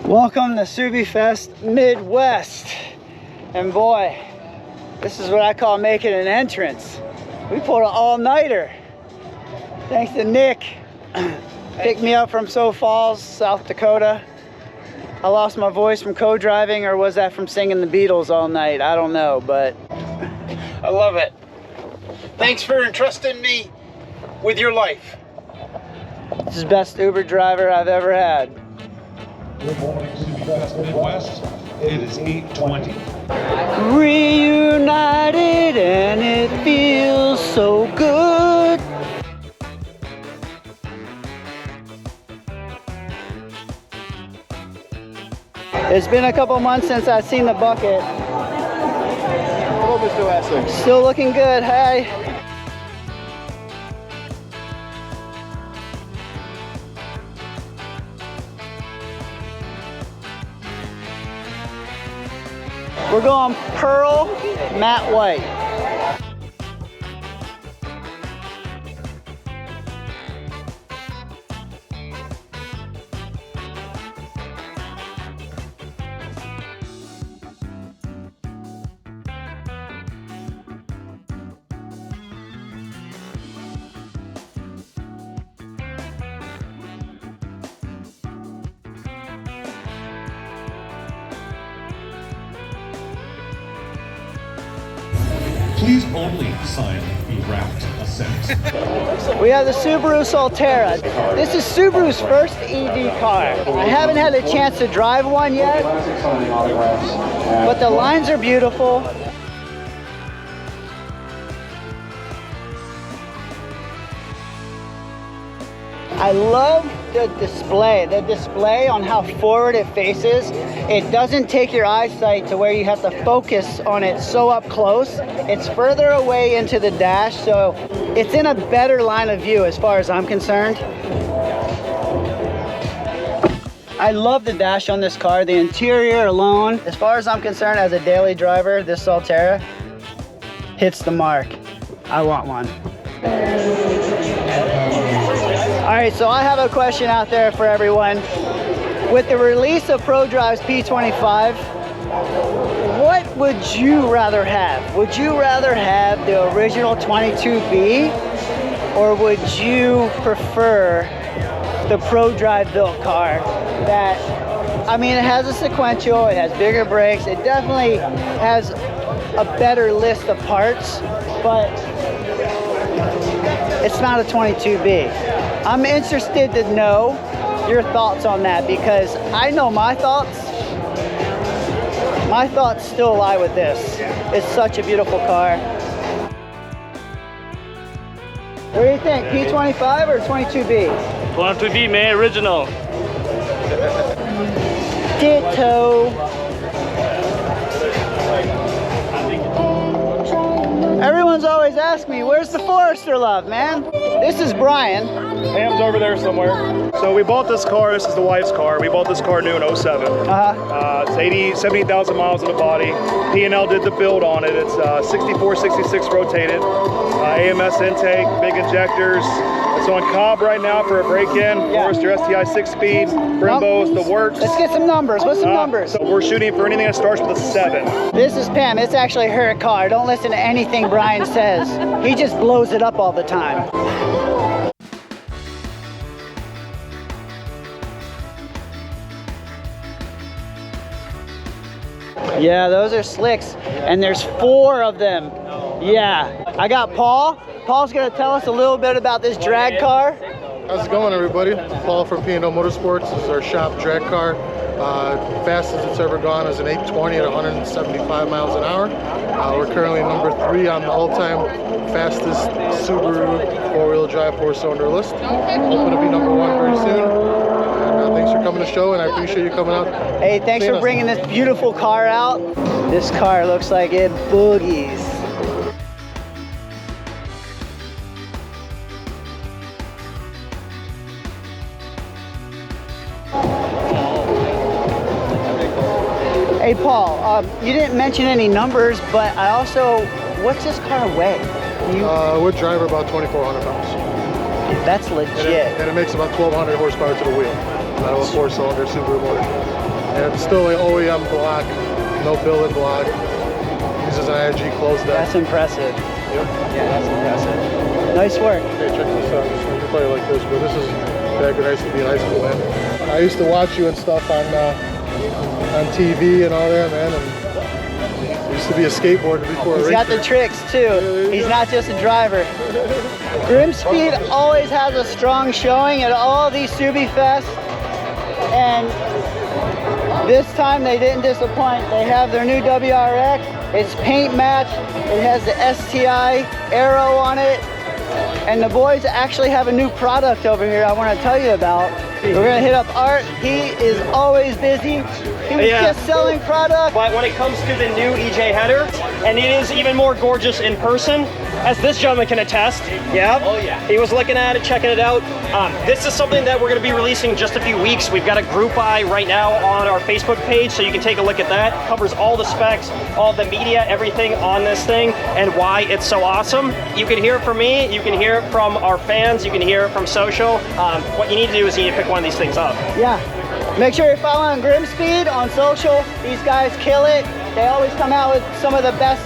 Welcome to Subiefest Midwest. And boy, this is what I call making an entrance. We pulled an all-nighter. Thanks to Nick. Picked me up from Sioux Falls, South Dakota. I lost my voice from co-driving, or was that from singing the Beatles all night? I don't know, but I love it. Thanks for entrusting me with your life. this is the best Uber driver I've ever had. Good morning, Subiefest Midwest. It is 8:20. Reunited and it feels so good. It's been a couple months since I've seen the bucket. Hello, Mr. Lasser. Still looking good, hey. We're going pearl matte white. Please only sign the wrapped assent. We have the Subaru Solterra. This is Subaru's first EV car. I haven't had a chance to drive one yet, but the lines are beautiful. I love the display on how forward it faces. It doesn't take your eyesight to where you have to focus on it so up close. It's further away into the dash, so it's in a better line of view as far as I'm concerned. I love the dash on this car, the interior alone. As far as I'm concerned, as a daily driver, this Solterra hits the mark. I want one. All right, so I have a question out there for everyone. With the release of ProDrive's P25, what would you rather have? Would you rather have the original 22B, or would you prefer the ProDrive built car that, I mean, it has a sequential, it has bigger brakes, it definitely has a better list of parts, but it's not a 22B. I'm interested to know your thoughts on that, because I know my thoughts. My thoughts still lie with this. It's such a beautiful car. What do you think, P25 or 22B? 22B, man, original. Ditto. Everyone's always asking me, where's the Forester love, man? This is Brian. Ham's over there somewhere. So we bought this car. This is the wife's car. We bought this car new in 07. It's 70,000 miles in the body. P&L did the build on it. It's 64, 66 rotated. AMS intake, big injectors. It's on Cobb right now for a break-in. Forester STI 6-speed, Brembos, the works. Let's get some numbers. What's some numbers? So we're shooting for anything that starts with a 7. This is Pam. It's actually her car. Don't listen to anything Brian says. He just blows it up all the time. Yeah, those are slicks, and there's 4 of them. Yeah, I got Paul. Paul's gonna tell us a little bit about this drag car. How's it going, everybody? Paul from P&O Motorsports. This is our shop drag car. Fastest it's ever gone is an 820 at 175 miles an hour. We're currently number 3 on the all-time fastest Subaru 4-wheel drive 4-cylinder list. Hoping to be number 1 very soon. And thanks for coming to the show, and I appreciate you coming out. Hey, thanks for bringing this beautiful car out. This car looks like it boogies. Hey Paul, you didn't mention any numbers, but I also, what's this car weigh? Would drive about 2,400 pounds. That's legit. And it makes about 1,200 horsepower to the wheel. out of a 4-cylinder Subaru motor. And it's still an OEM block, no billet block. Uses an IAG closed deck. That's impressive. Yep. Yeah, that's impressive. Nice work. Okay, check this out. You probably like this, but this is back when I used to be in high school, man. I used to watch you and stuff on TV and all that, man. And I used to be a skateboarder before. He's got the tricks too. He's not just a driver. GrimmSpeed always has a strong showing at all these Subifest, and this time they didn't disappoint. They have their new WRX. It's paint match. It has the STI arrow on it. And the boys actually have a new product over here I want to tell you about. We're going to hit up Art. He is always busy. He was just selling product. But when it comes to the new EJ header, and it is even more gorgeous in person, as this gentleman can attest. Yeah. Oh yeah. He was looking at it, checking it out. This is something that we're going to be releasing in just a few weeks. We've got a group buy right now on our Facebook page, so you can take a look at that. It covers all the specs, all the media, everything on this thing, and why it's so awesome. You can hear it from me. You can hear it from our fans. You can hear it from social. What you need to do is you need to pick one of these things up. Yeah. Make sure you're following GrimmSpeed on social. These guys kill it. They always come out with some of the best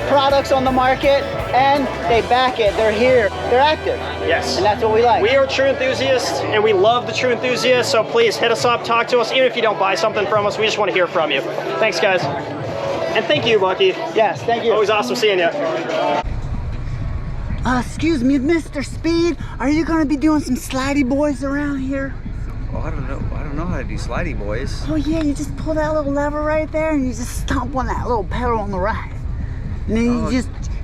products on the market, and they back it. They're here. They're active. Yes. And that's what we like. We are true enthusiasts, and we love the true enthusiasts, so please hit us up, talk to us. Even if you don't buy something from us, we just want to hear from you. Thanks, guys. And thank you, Bucky. Yes, thank you. Always awesome seeing you. Excuse me, Mr. Speed, are you going to be doing some slidey boys around here? Oh, I don't know how to do slidey boys. Oh yeah, you just pull that little lever right there and you just stomp on that little pedal on the right. And then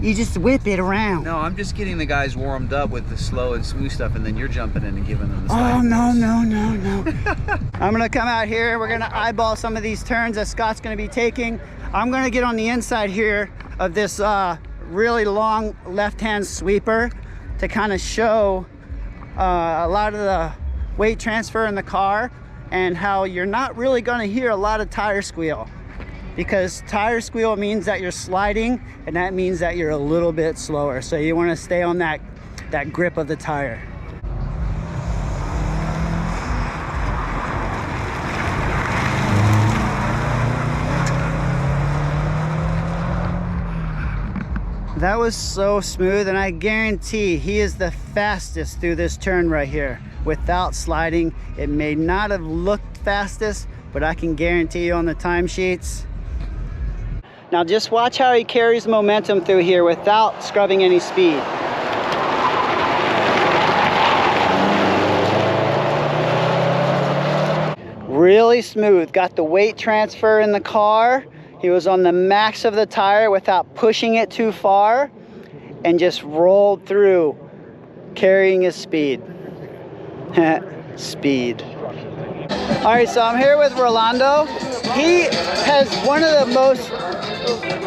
you just whip it around. No, I'm just getting the guys warmed up with the slow and smooth stuff, and then you're jumping in and giving them the Oh, slidey no. boys. I'm gonna come out here, we're gonna eyeball some of these turns that Scott's gonna be taking. I'm gonna get on the inside here of this really long left-hand sweeper to kind of show a lot of the weight transfer in the car and how you're not really gonna hear a lot of tire squeal, because tire squeal means that you're sliding, and that means that you're a little bit slower. So you wanna stay on that grip of the tire. That was so smooth, and I guarantee he is the fastest through this turn right here without sliding. It may not have looked fastest, but I can guarantee you on the timesheets. Now just watch how he carries momentum through here without scrubbing any speed. Really smooth, got the weight transfer in the car. He was on the max of the tire without pushing it too far, and just rolled through, carrying his speed. Speed. All right, so I'm here with Rolando. He has one of the most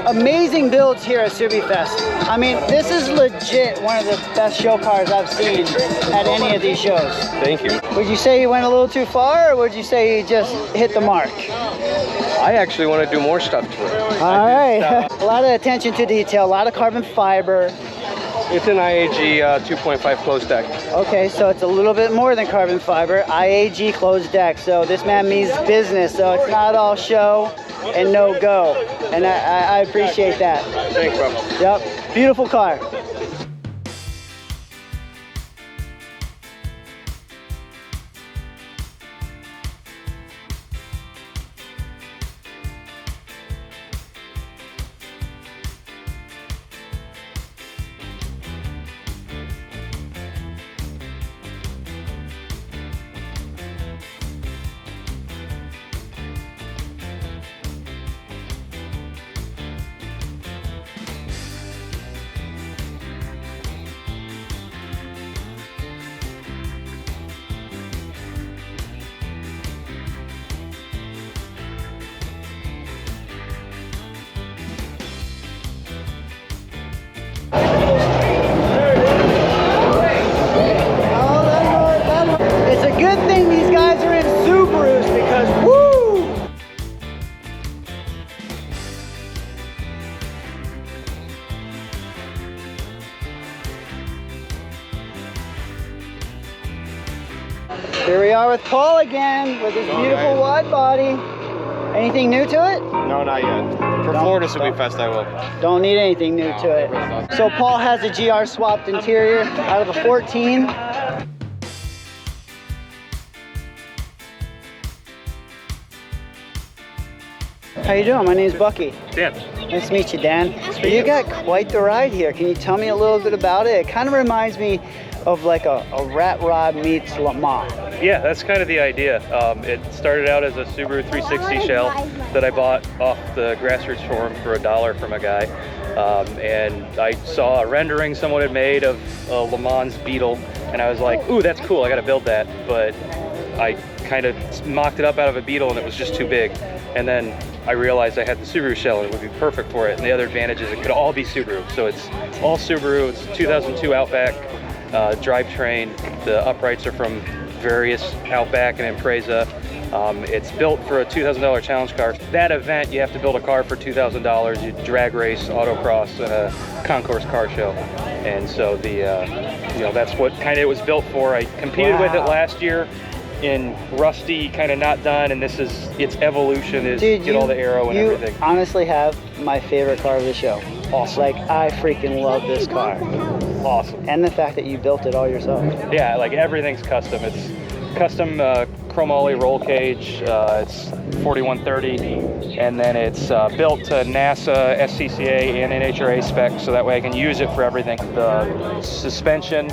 amazing builds here at Subiefest. I mean, this is legit one of the best show cars I've seen at any of these shows. Thank you. Would you say he went a little too far, or would you say he just hit the mark? I actually want to do more stuff to it. All right, a lot of attention to detail, a lot of carbon fiber. It's an IAG 2.5 closed deck. Okay, so it's a little bit more than carbon fiber. IAG closed deck, so this man means business, so it's not all show and no go. And I appreciate that. Thanks, bro. Yep, beautiful car. with Paul again with his beautiful wide body. Anything new to it? No, not yet. For Florida Subiefest, I will. Don't need anything new to it. So Paul has a GR swapped interior out of a 14. How you doing? My name's Bucky. Dan. Nice to meet you, Dan. You got quite the ride here. Can you tell me a little bit about it? It kind of reminds me of like a Rat Rod meets Le Mans. Yeah, that's kind of the idea. It started out as a Subaru 360 shell that I bought off the grassroots forum for $1 from a guy. And I saw a rendering someone had made of a Le Mans Beetle, and I was like, ooh, that's cool, I gotta build that. But I kind of mocked it up out of a Beetle and it was just too big. And then I realized I had the Subaru shell and it would be perfect for it. And the other advantage is it could all be Subaru. So it's all Subaru, it's 2002 Outback drivetrain. The uprights are from various Outback and Impreza. It's built for a $2,000 challenge car. That event, you have to build a car for $2,000. You drag race, autocross, and a concourse car show. And so the, you know, that's what kind of it was built for. I competed with it last year in rusty, kind of not done, and this is its evolution is get all the aero and everything. You honestly have my favorite car of the show. Awesome. Like, I freaking love this car. Awesome. And the fact that you built it all yourself. Yeah, like everything's custom. It's custom chromoly roll cage. It's 4130, and then it's built to NASA, SCCA, and NHRA specs, so that way I can use it for everything. The suspension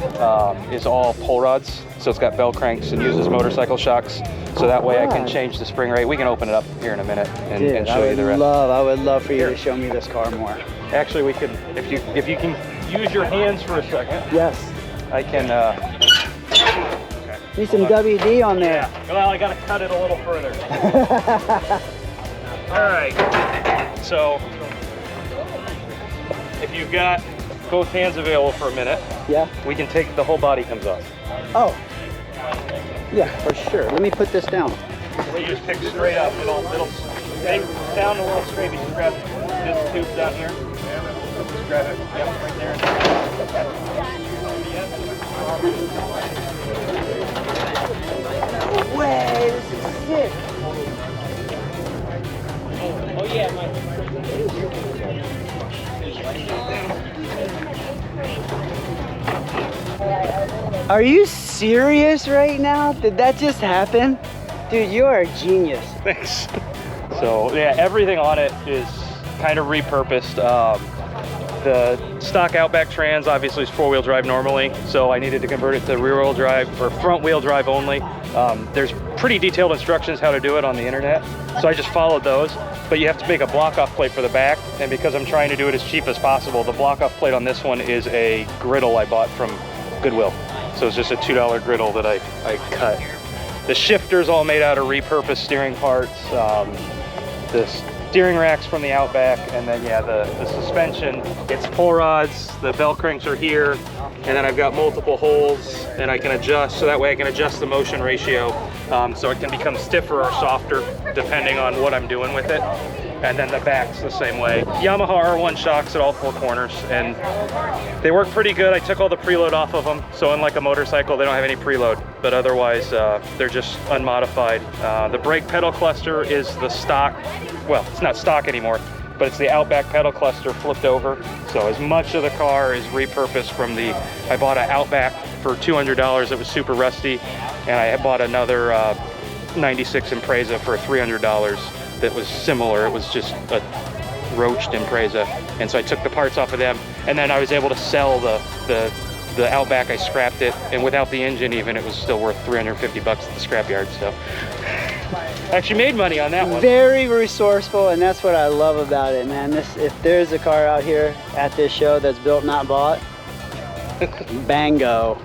is all pull rods, so it's got bell cranks and uses motorcycle shocks, so that way I can change the spring rate. We can open it up here in a minute and show you the rest. I would love for you to show me this car more. Actually, we can, if you can use your hands for a second. Yes. I can. Need some WD on there. Yeah. Well, I gotta cut it a little further. All right. So, if you've got both hands available for a minute, yeah, we can take the whole body comes off. Oh. Yeah, for sure. Let me put this down. So you just pick straight up. It'll take down the little straight. You just grab this tube down here. Just grab it. Yep, right there. No way, this is sick. Oh yeah, Are you serious right now? Did that just happen? Dude, you are a genius. Thanks. So yeah, everything on it is kind of repurposed. The stock Outback trans obviously is 4-wheel drive normally, so I needed to convert it to rear-wheel drive or front-wheel drive only. There's pretty detailed instructions how to do it on the internet, so I just followed those. But you have to make a block-off plate for the back, and because I'm trying to do it as cheap as possible, the block-off plate on this one is a griddle I bought from Goodwill. So it's just a $2 griddle that I cut. The shifter's all made out of repurposed steering parts. The steering racks from the Outback, and then yeah, the suspension, it's pull rods, the bell cranks are here, and then I've got multiple holes and I can adjust, so that way I can adjust the motion ratio so it can become stiffer or softer depending on what I'm doing with it. And then the back's the same way. Yamaha R1 shocks at all 4 corners, and they work pretty good. I took all the preload off of them, so unlike a motorcycle, they don't have any preload, but otherwise they're just unmodified. The brake pedal cluster is the stock, well, it's not stock anymore, but it's the Outback pedal cluster flipped over. So as much of the car is repurposed from the, I bought an Outback for $200 that was super rusty, and I bought another 96 Impreza for $300 that was similar. It was just a roached Impreza, and so I took the parts off of them, and then I was able to sell the Outback. I scrapped it, and without the engine even, it was still worth $350 at the scrapyard. So I actually made money on that one. Very resourceful, and that's what I love about it, man. If there's a car out here at this show that's built not bought, bango.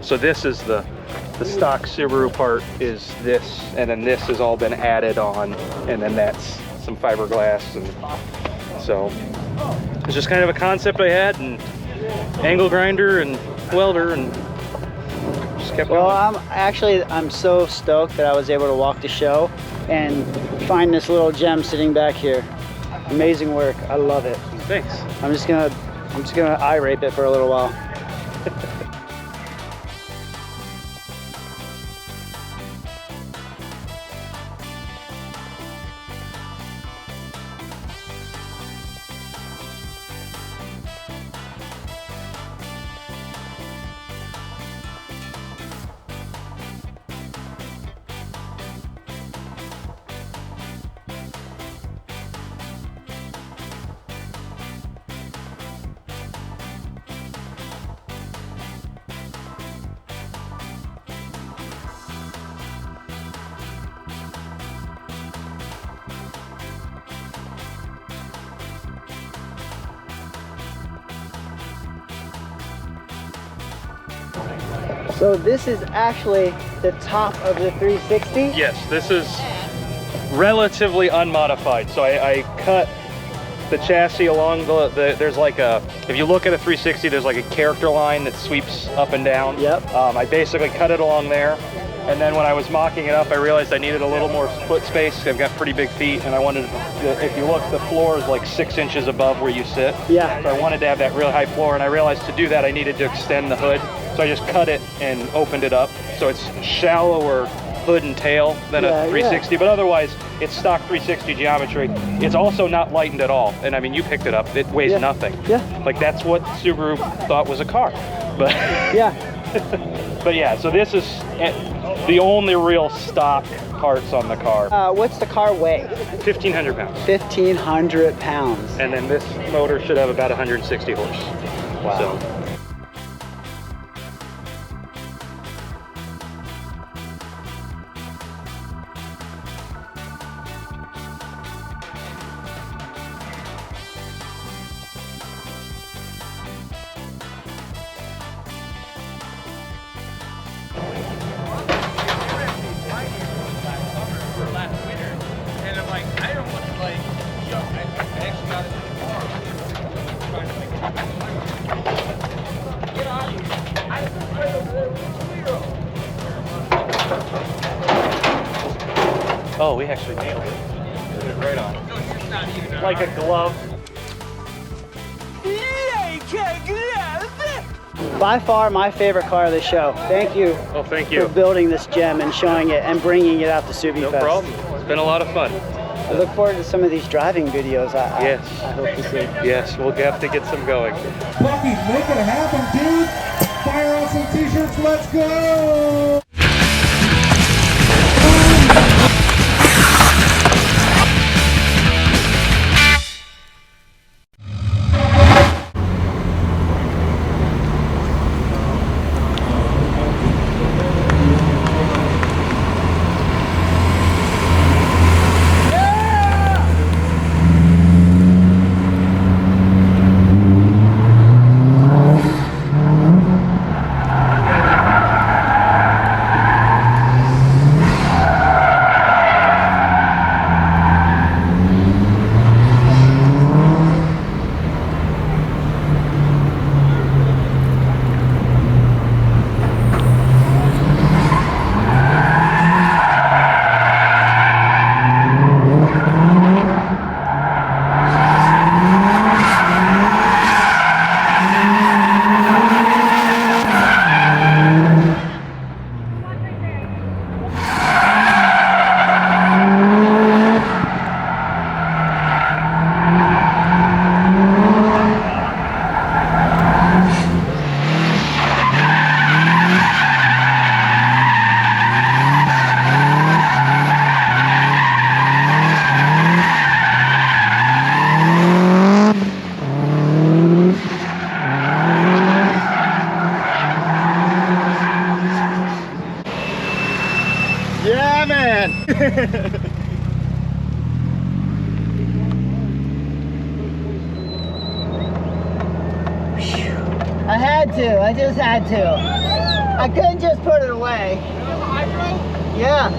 So this is the stock Subaru part is this, and then this has all been added on, and then that's some fiberglass, and so it's just kind of a concept I had, and angle grinder and welder, and just kept going. Well, I'm so stoked that I was able to walk the show and find this little gem sitting back here. Amazing work. I love it. Thanks. I'm just gonna eye rape it for a little while. So this is actually the top of the 360? Yes, this is relatively unmodified. So I cut the chassis along there's like a, if you look at a 360, there's like a character line that sweeps up and down. Yep. I basically cut it along there. And then when I was mocking it up, I realized I needed a little more foot space. I've got pretty big feet, and I wanted, if you look, the floor is like 6 inches above where you sit. Yeah. So I wanted to have that real high floor, and I realized to do that, I needed to extend the hood. So I just cut it and opened it up. So it's shallower hood and tail than a 360, but otherwise it's stock 360 geometry. It's also not lightened at all. And I mean, you picked it up, it weighs nothing. Yeah. Like that's what Subaru thought was a car. But yeah. But yeah, so this is the only real stock parts on the car. What's the car weigh? 1,500 pounds. 1,500 pounds. And then this motor should have about 160 horse. Wow. So. Oh, we actually nailed it. Put it right on. Like a glove. By far my favorite car of the show. Thank you. Oh, thank you. For building this gem and showing it and bringing it out to Subiefest. No problem. It's been a lot of fun. I look forward to some of these driving videos. Yes. I hope to see. Yes, we'll have to get some going. Bucky, make it happen, dude. Fire off some t-shirts. Let's go. Yeah, man. I had to. I just had to. I couldn't just put it away. Yeah.